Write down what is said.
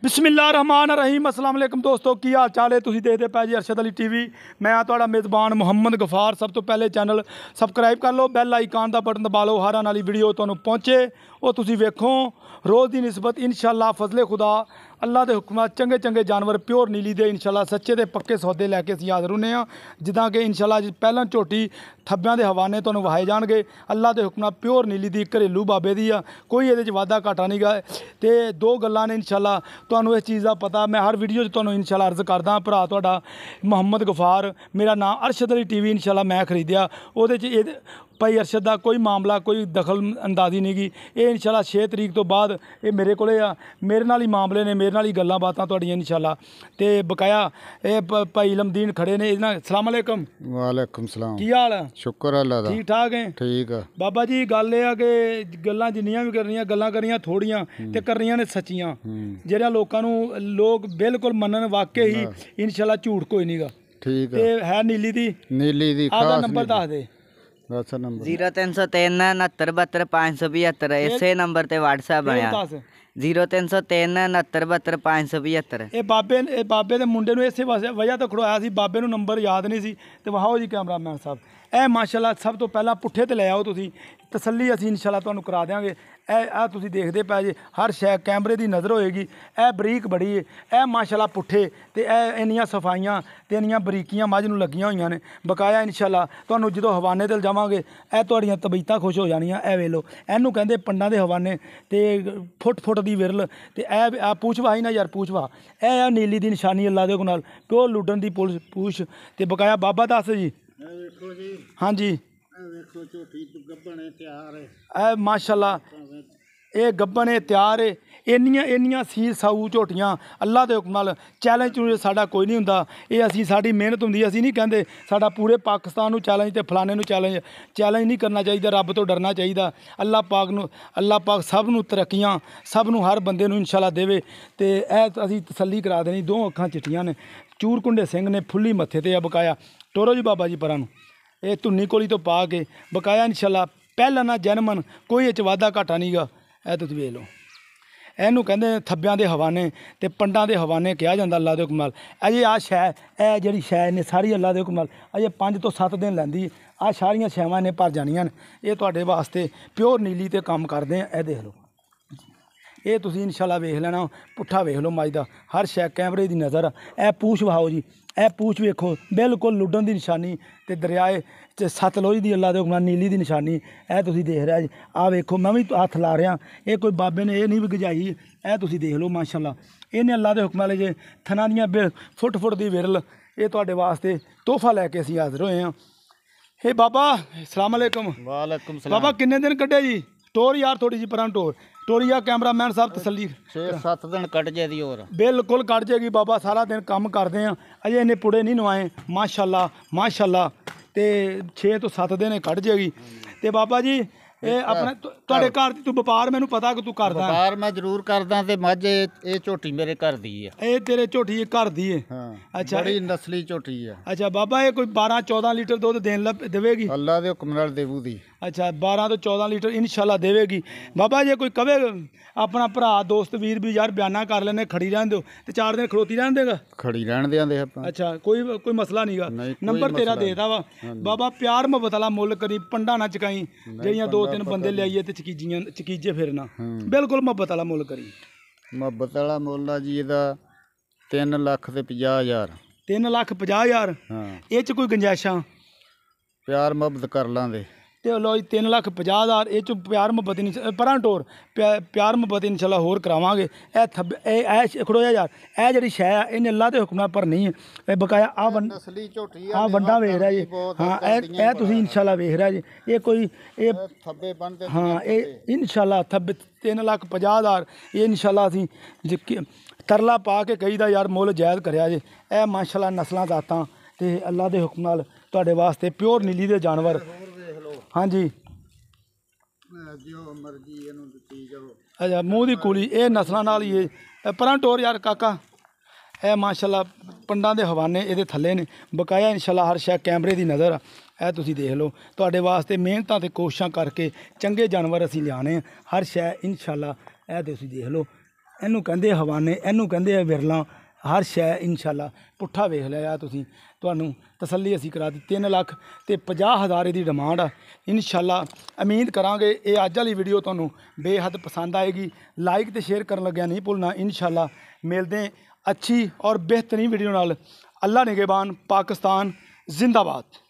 बिस्मिल्लाहिर्रहमानिर्रहीम अस्सलाम वालेकुम दोस्तों की हाल चाल है। तुसीं देखदे पए जी अरशद अली टीवी। मैं तुहाड़ा मेज़बान मुहम्मद गफार। सब तो पहले चैनल सबसक्राइब कर लो, बैल आइकान का बटन दबा लो, हर आने वाली वीडियो तुहानूं पहुँचे वो तुसीं वेखो। रोज़ की निस्बत इंशाअल्लाह फजले खुदा अल्लाह के हुक्म चंगे चंगे जानवर प्योर नीली दे इंशाअल्लाह सच्चे दे पक्के सौदे लैके असीं हाज़र होने हाँ। जिद्दां कि इंशाअल्लाह पहला झोटी थब्बियां दे हवाने तुहानूं वहाए जाणगे। अल्लाह के हुक्म प्योर नीली दी घरेलू बाबे दी आ, कोई इहदे च वाधा घाटा नहीं गा। ते दो गल्लां ने इंशाअल्लाह तुहानूं इस चीज़ का पता। मैं हर वीडियो च तुहानूं इंशाअल्लाह अर्ज़ करदा भरा तुहाडा मुहम्मद गफार, मेरा नाम अरशद अली टीवी इंशाअल्लाह मैं खरीदिया। ओहदे च भाई अरशद का कोई मामला कोई दखल अंदाजी नहीं गी। ये इंशाअल्लाह 6 तरीक तो बाद ये मेरे को मेरे नाल ही मामले ने, मेरे नाल ही गल्लां बातां तुहाड़ियां इंशाअल्लाह। ते बकाया ये भाई इलमदीन खड़े ने। अस्सलाम वालेकुम। वालेकुम सलाम। की हाल है? शुक्र अल्लाह दा। ठीक ठाक है? ठीक है बाबा जी। गल ये कि गल्लां जिन्नियां भी करनियां गल्लां करियां थोड़ियां ते करनियां ने सच्चियां, जेह्ड़ियां लोकां नूं लोग बिल्कुल मनन वाकई ही इंशाअल्लाह झूठ कोई नहीं गा। ठीक ते है। है नीली दी नीली दी आपदा खास नंबर दस दे। दस नंबर 0303 69 72 575 इसे नंबर ते व्हाट्सएप बनया। 0303 69 72 575। ये बाबे दे मुंडे नूं इसे वजह तो खड़ोया सी, बाबे नूं नंबर याद नहीं सी। ते वहाओ जी कैमरामैन साहब, ए माशाअल्लाह सब तो पहला पुट्ठे ते ले आओ तुसीं, तसल्ली असीं इंशाअल्लाह तुहानूं करा देंगे। ए तुसीं देखदे पए जे हर शै कैमरे दी नज़र होएगी। ए बरीक बड़ी है, ए माशाअल्लाह पुट्ठे ते ए इन्नियां सफाइयां ते इन्नियां बरीकियां मझ नूं लगियां होईयां ने। बकाया इंशाअल्लाह तुहानूं जदों हवाने ते जावांगे ए तुहाड़ियां तबीयतां खुश हो जानियां। ए वे लो इहनूं कहंदे पंडां दे हवाने ते फुट फुट दी विरल ते ए पूछ वाही ना यार पूछ वाह। ए नीली दी निशानी अल्लाह दे नाल प्योर लुड्डन दी पूछ ते बकाया बाबा दस जी। हाँ जी माशाअल्लाह ये गब्बन है तैयार है। इन्नियां सील साऊ झोटियां अल्लाह के हुक्म नाल चैलेंज चूलेंज साडा कोई नहीं हुंदा। ये असीं साडी मेहनत हुंदी, असीं नहीं कहंदे साडा पूरे पाकिस्तान नूं चैलेंज ते फलाने नूं चैलेंज नहीं करना चाहिए। रब तो डरना चाहिए। अल्लाह पाक सब नूं तरक्कियां सब नूं हर बंदे नूं इंशाअल्लाह देवे। ते असीं तसल्ली करा देनी। दो अखां चिट्टियां ने, चूर कुंडे सिंह ने, फुल्ली मत्थे ते बकाया टोरो जी बाबा जी परां नूं ये धुन्नी कोली तो पा के बकाया इंशाअल्लाह पहला ना जन्मन कोई इच वाधा घाटा नहीं गा। ए तुसीं वेख लो इहनूं कहंदे थब्बियां दे हवाने ते पंडां दे हवाने कहा जांदा अल्लाह दे हुक्म नाल। अजे आ शै ए जिहड़ी शै ने सारी अल्लाह दे हुक्म नाल अजे 5 तो 7 दिन लैंदी। आ सारियां शैवां ने भर जानियां ने। ये तुहाडे वास्ते प्योर नीली ते काम करदे आ। ए देख लो ये तुसीं इंशाअल्लाह वेख लेना। पुट्ठा वेख लो मज दा हर शै कैमरे दी नज़र। ए पूछ वहाओ जी, ए पूछ वेखो बिल्कुल लुड्डन दी निशानी ते दरियाए ते सतलुज दी अल्लाह दे हुक्म नाल नीली दी निशानी। ए तुसीं देख रहे जी। आ वेखो मैं भी हत्थ ला रहा, ये कोई बाबे ने ये नहीं भी गजाई। ए तुसीं देख लो माशाअल्लाह इन्हें अल्लाह दे हुक्म नाल जे थना दियां फुट फुट दी विरल ये तुहाडे वास्ते तोहफा लैके असीं हाज़र होए हैं। हे बाबा अस्सलाम वालेकुम। वालेकुम सलाम। बाबा किन्ने दिन कड्ढे जी? टोर यार थोड़ी जी परां टोरिया कैमरामैन साहब तसल्ली 6-7 दिन कट जाएगी और बिल्कुल कट जाएगी बाबा। सारा दिन काम करते हैं अजे इन्हें पुड़े नहीं नवाए माशाअल्लाह माशाअल्लाह। ते 6 तो 7 दिन कट जाएगी। ते बाबा जी ये अपने तुहाडे घर दी तू व्यापार मैनूं पता कि तू करदा। व्यापार मैं जरूर करदा ते मझ ये झोटी मेरे घर दी है। ये तेरे झोटी घर दी है? हाँ। अच्छा बड़ी नस्ली झोटी है। अच्छा बाबा ये कोई 12-14 लीटर दुध देवेगी? अल्लाह दे हुक्म नाल देवू दी। अच्छा 12 तो 14 लीटर इंशाअल्लाह देवेगी। बाबा जे कोई कवे अपना भरा दोस्त वीर भी यार बयाना कर लेने खड़ी रहन दो ते 4 दिन खड़ोती रहन देगा? खड़ी रहन देंदे ਆਪਾਂ। अच्छा कोई मसला नहीं गा। नंबर तेरा देता वा बाबा। प्यार मुहब्बत वाला मुल करी, पंडा ना चकाई ਜਿਹੜੀਆਂ 2-3 ਬੰਦੇ ਲਿਆਈਏ ਤੇ ਚਕੀਜੇ ਫਿਰਨਾ। ਬਿਲਕੁਲ ਮੁਹੱਬਤ ਵਾਲਾ ਮੁੱਲ ਕਰੀ। ਮੁਹੱਬਤ ਵਾਲਾ ਮੁੱਲ ਆ ਜੀ ਇਹਦਾ 3,50,000। 3,50,000? ਹਾਂ। ਇਹ ਚ ਕੋਈ ਗੁੰਜਾਇਸ਼ਾਂ? ਪਿਆਰ ਮੁਹੱਬਤ ਕਰ ਲਾਂਗੇ ਤੇ ਲੋ ਜੀ 3,50,000 ਇਹ ਚ ਪਿਆਰ ਮੁਹੱਬਤ ਨਹੀਂ ਪਰਾਂ ਟੋਰ ਪਿਆਰ ਮੁਹੱਬਤ ਇੰਸ਼ਾਅੱਲਾ ਹੋਰ ਕਰਾਵਾਂਗੇ। ਇਹ ਖੜੋਇਆ ਯਾਰ ਇਹ ਜਿਹੜੀ ਸ਼ੈ ਆ ਇਹਨੇ ਅੱਲਾ ਦੇ ਹੁਕਮ ਨਾਲ ਭਰਨੀ ਹੈ। ਇਹ ਬਕਾਇਆ ਆ ਨਸਲੀ ਝੋਟੀ ਆ ਵੰਡਾ ਵੇਖ ਰਿਹਾ ਜੀ। ਹਾਂ ਇਹ ਤੁਸੀਂ ਇੰਸ਼ਾਅੱਲਾ ਵੇਖ ਰਿਹਾ ਜੀ। ਇਹ ਕੋਈ ਇਹ ਥੱਬੇ ਬੰਨਦੇ ਹਾਂ ਇਹ ਇੰਸ਼ਾਅੱਲਾ ਥੱਬੇ 3,50,000 ਇਹ ਇੰਸ਼ਾਅੱਲਾ ਅਸੀਂ ਤਰਲਾ ਪਾ ਕੇ ਕਹੀਦਾ ਯਾਰ ਮੁੱਲ ਜਾਇਜ਼ ਕਰਿਆ ਜੇ। ਇਹ ਮਾਸ਼ਾਅੱਲਾ ਨਸਲਾਂ ਜ਼ਾਤਾਂ ਤੇ ਅੱਲਾ ਦੇ ਹੁਕਮ ਨਾਲ ਤੁਹਾਡੇ ਵਾਸਤੇ ਪਿਓਰ ਨੀਲੀ ਦੇ ਜਾਨਵਰ। हाँ जी जो मर्जी इहनूं दित्ती जाओ। अच्छा मूँह दी कुली ये नस्लों नाल ही है। परां टोर यार काका ए माशाअल्लाह पंडां दे हवाने ये थल्ले ने। बकाया इंशाअल्लाह हर शै कैमरे दी नज़र ए तुसीं देख लो। तुहाडे वास्ते मेहनतां ते कोशिशां करके चंगे जानवर असीं लियाने हर शै इंशाअल्लाह। ए तुसीं देख लो ਇਹਨੂੰ ਕਹਿੰਦੇ ਹਵਾਨੇ, ਇਹਨੂੰ ਕਹਿੰਦੇ ਆ ਵਿਰਲਾ। ਹਰ ਸ਼ੈ ਇਨਸ਼ਾਅੱਲਾ ਪੁੱਠਾ ਵੇਖ ਲਿਆ ਤੁਸੀਂ, ਤੁਹਾਨੂੰ ਤਸੱਲੀ ਅਸੀਂ ਕਰਾ ਦਿੱਤੀ। 3 ਲੱਖ ਤੇ 50,000 ਇਹਦੀ ਡਿਮਾਂਡ ਆ। ਇਨਸ਼ਾਅੱਲਾ ਉਮੀਦ ਕਰਾਂਗੇ ਇਹ ਅੱਜ ਵਾਲੀ ਵੀਡੀਓ ਤੁਹਾਨੂੰ ਬੇਹੱਦ ਪਸੰਦ ਆਏਗੀ। ਲਾਈਕ ਤੇ ਸ਼ੇਅਰ ਕਰਨ ਲੱਗਿਆ ਨਹੀਂ ਭੁੱਲਣਾ। ਇਨਸ਼ਾਅੱਲਾ ਮਿਲਦੇ ਅੱਛੀ ਔਰ ਬਿਹਤਰੀਨ ਵੀਡੀਓ ਨਾਲ। ਅੱਲਾ ਨਿਗਹਿਬਾਨ। ਪਾਕਿस्तान जिंदाबाद।